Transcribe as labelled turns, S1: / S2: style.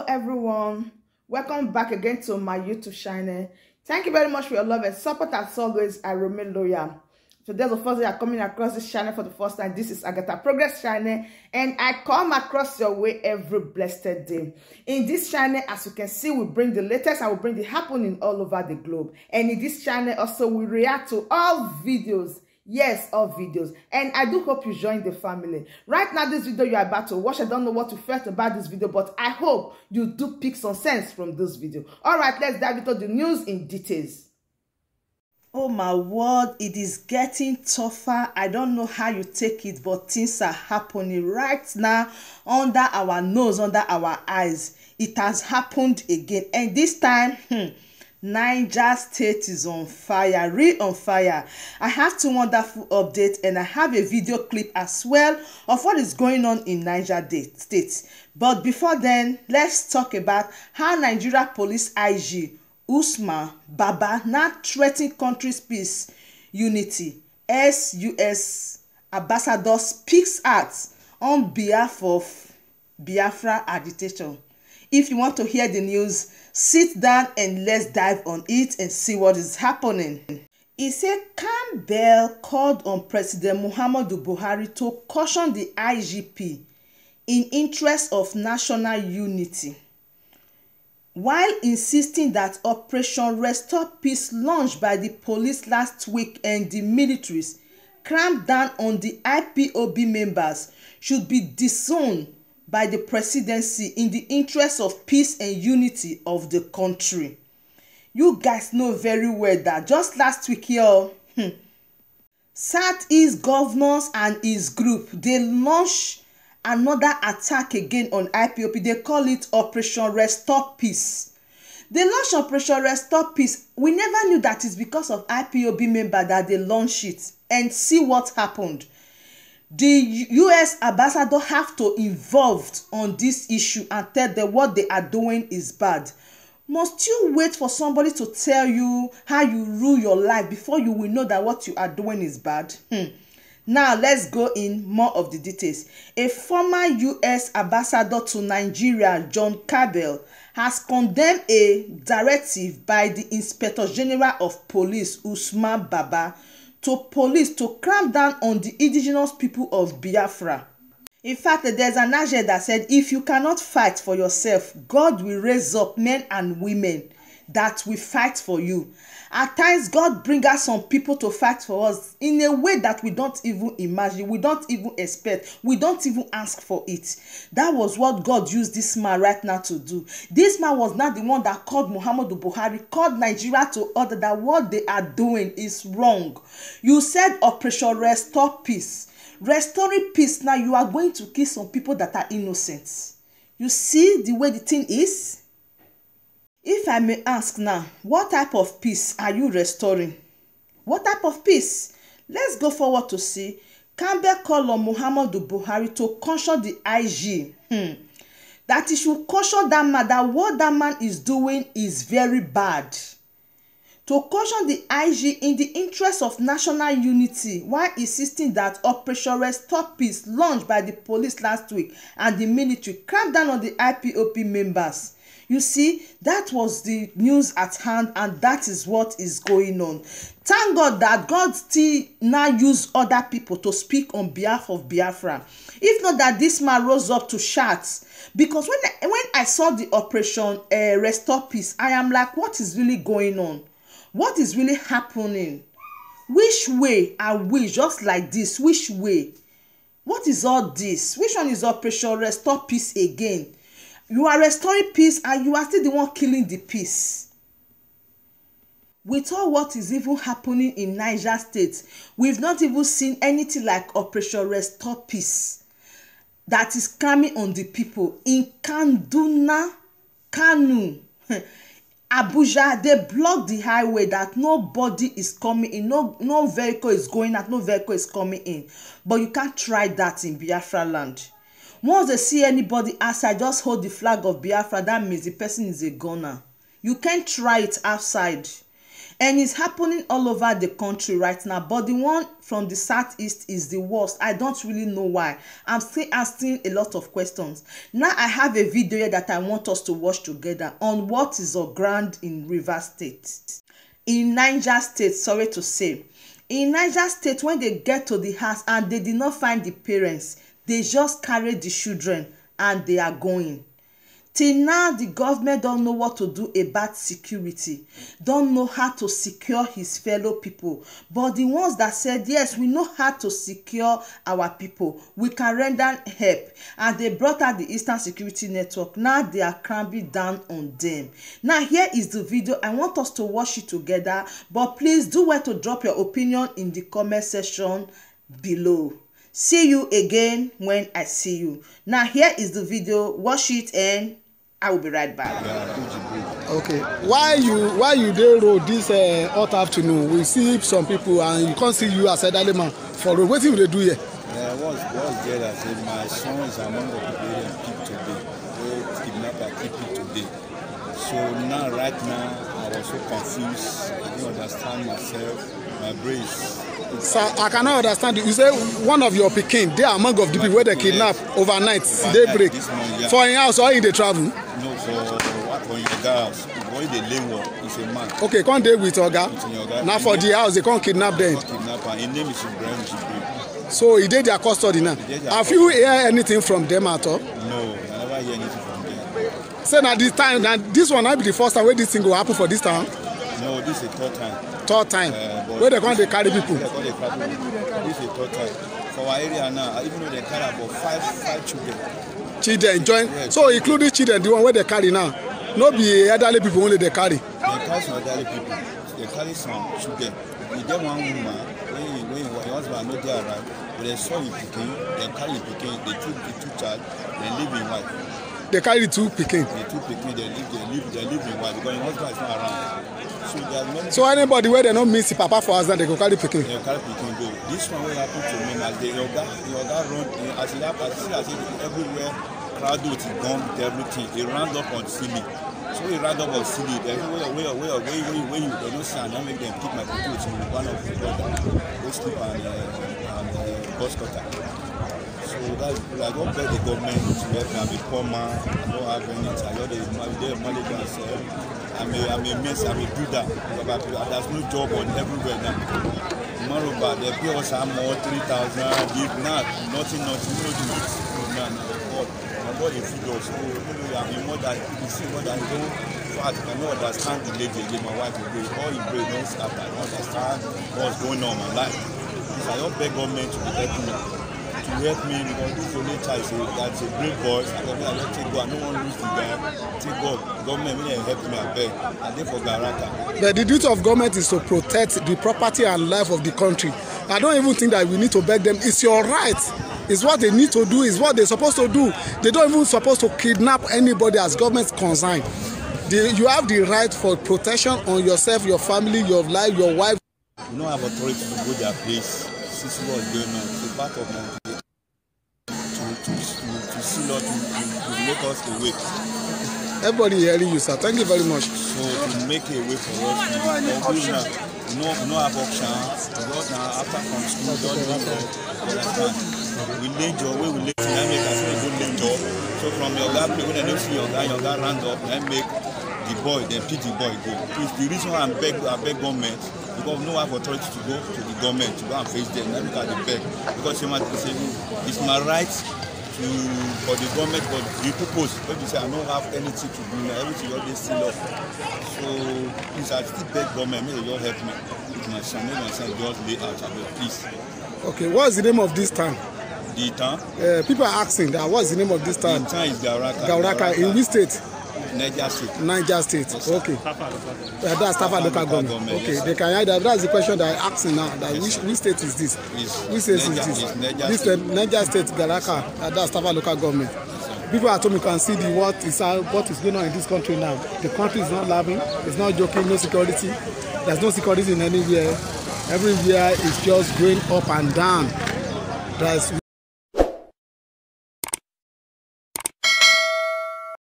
S1: everyone, welcome back again to my YouTube channel. Thank you very much for your love and support. As always, I remain loyal. So there's the first day I'm coming across this channel for the first time. This is Agatha Progress channel, and I come across your way every blessed day. In this channel, as you can see, we bring the latest and we bring the happening all over the globe. And in this channel also, we react to all videos. Yes, all videos. And I do hope you join the family. Right now, this video you are about to watch, I don't know what you felt about this video, but I hope you do pick some sense from this video. All right, let's dive into the news in details. Oh my word, it is getting tougher. I don't know how you take it, but things are happening right now under our nose, under our eyes. It has happened again. And this time, Niger State is on fire, real on fire. I have two wonderful updates, and I have a video clip as well of what is going on in Niger State. But before then, let's talk about how Nigeria Police IG Usman Baba now threatening country's peace, unity. US ambassador speaks out on behalf of Biafra agitation. If you want to hear the news, sit down and let's dive on it and see what is happening. He said Campbell called on President Muhammadu Buhari to caution the IGP in interest of national unity, while insisting that Operation Restore Peace launched by the police last week and the militaries cramped down on the IPOB members should be disowned by the presidency in the interest of peace and unity of the country. You guys know very well that just last week here, Southeast governors and his group, they launched another attack again on IPOB. They call it Operation Restore Peace. They launched Operation Restore Peace. We never knew that it's because of IPOB member that they launched it. And see what happened. The US ambassador have to involve on this issue and tell them what they are doing is bad. Must you wait for somebody to tell you how you rule your life before you will know that what you are doing is bad? Now let's go in more of the details. A former US ambassador to Nigeria, John Campbell, has condemned a directive by the Inspector General of Police, Usman Baba, to police to cramp down on the indigenous people of Biafra. In fact, there's an adage that said, if you cannot fight for yourself, God will raise up men and women that will fight for you. At times, God brings us some people to fight for us in a way that we don't even imagine, we don't even expect, we don't even ask for it. That was what God used this man right now to do. This man was not the one that called Muhammadu Buhari, called Nigeria to order that what they are doing is wrong. You said Operation Restore Peace. Restoring peace, now you are going to kill some people that are innocent. You see the way the thing is? If I may ask now, what type of peace are you restoring? What type of peace? Let's go forward to see. Campbell called on Muhammadu Buhari to caution the IG. That he should caution that man that what that man is doing is very bad. To caution the IG in the interest of national unity while insisting that Operation Restore Peace launched by the police last week and the military cramped down on the IPOB members. You see, that was the news at hand, and that is what is going on. Thank God that God still now use other people to speak on behalf of Biafra. If not that this man rose up to shout, because when I saw the Operation Restore Peace, I am like, what is really going on? What is really happening? Which way are we just like this? Which way? What is all this? Which one is Operation Restore Peace again? You are restoring peace and you are still the one killing the peace. With all what is even happening in Niger State, we've not even seen anything like Operation Restore Peace that is coming on the people. In Kaduna, Kanu, Abuja, they block the highway that nobody is coming in, no vehicle is going out, no vehicle is coming in. But you can't try that in Biafra land. Once they see anybody outside, just hold the flag of Biafra. That means the person is a gunner. You can't try it outside. And it's happening all over the country right now, but the one from the southeast is the worst. I don't really know why. I'm still asking a lot of questions. Now I have a video here that I want us to watch together on what is on ground in Rivers State. In Niger State, sorry to say. In Niger State, when they get to the house and they did not find the parents, they just carry the children and they are going. Till now, the government don't know what to do about security, don't know how to secure his fellow people. But the ones that said, yes, we know how to secure our people, we can render help, and they brought out the Eastern Security Network, now they are clamping down on them. Now, here is the video. I want us to watch it together, but please do well to drop your opinion in the comment section below. See you again when I see you. Now, here is the video. Watch it and I will be right back.
S2: Okay. Why you dey road this hot afternoon? We see some people and you can't see you as elderly man for road. What you dey do here?
S3: What's there that said my son is among the people that keep today. They kidnapper keep it today. So now right now I was so confused. I don't understand myself. My brace.
S2: So I cannot understand you. You say one of your pikin, they are among of the people where they kidnap overnight, daybreak. Yeah. For in house or in the travel?
S3: No, for your house. Boy, the lane walk is a man.
S2: Okay, can't they with Oga? Now for the house, they can't kidnap them.
S3: His name is Ibrahim.
S2: So he did their custody now. Have you heard anything from them at all?
S3: No, I never hear anything from them.
S2: So now this time, now this one might be the first time where this thing will happen for this town?
S3: No, this is the third time.
S2: Third time? Where they can't carry people?
S3: This is the third time. For our area now, even though they carry about five children.
S2: Children join? Yeah, so including children, the one where they carry now? No be elderly people only they carry?
S3: They carry some elderly people. They carry some children. You get one woman, when your husband not there around, but they saw you picking, they carry you picking, they took the two child, they live in wife.
S2: They carry two picking?
S3: The two picking, they live in wife because your husband is not around.
S2: So anybody where they don't miss the papa for us, then they go carry picking?
S3: They carry picking go. This one will happen to me as the yoga run, as it happens, as everywhere, crowd with gone with everything. They round up on silly. So we round up on silly. There's where you don't see and then make them pick my people to one of the brother. Go sleep and bus cutter. So that's I don't beg the government to help me. I'm a poor man. I don't have anything. I don't have money to myself. I'm a mess. I'm a builder. There's no job on everywhere now. Moreover, they pay us more 3,000. If not, nothing. No do it. My body feed us. So I'm a mother. You see what I do. I cannot understand the lady again. My wife will do all in brain. Don't stop. I don't understand what's going on in my life. So I don't beg government to help me. To help me because this only child that's a great boy. I don't take God. I don't want to lose the guy. Take God. Government will help me. I beg. I did for Garaka.
S2: But the duty of government is to protect the property and life of the country. I don't even think that we need to beg them. It's your right. It's what they need to do. It's what they're supposed to do. They don't even supposed to kidnap anybody as government's concerned. You have the right for protection on yourself, your family, your life, your wife.
S3: You don't have authority to go their place. This is what's going on. It's a part of my to see Lord to make us awake.
S2: Everybody hearing you, sir. Thank you very much.
S3: So to make a way for us, no have option. Because now after from school, don't we lay job, we lay to make us a good lay job. So from your guy, when they don't see your guy round up, and make the boy, then pick the boy go. It's the reason why I beg government. Because no have authority to go to the government to go and face them. Let me look at the beg. Because it's my right for the government, but the purpose. When you say I don't have anything to do now, everything you're just still up. So please, I still beg government, may you help me with my son. Make my son just lay out of it, please.
S2: Okay, what's the name of this town?
S3: The town?
S2: People are asking that. What's the name of this town?
S3: The town is Garaka.
S2: Garaka. In which state?
S3: Niger State.
S2: Niger State. Okay. That's Tafa local government. Okay. Yes, they can either. That's the question that I'm asking now. That which state is this? Which state is this? This Niger State, Garaka. That's Tafa local government. People at home, you can see what is going on in this country now. The country is not laughing. It's not joking. No security. There's no security in anywhere. Everywhere is just going up and down.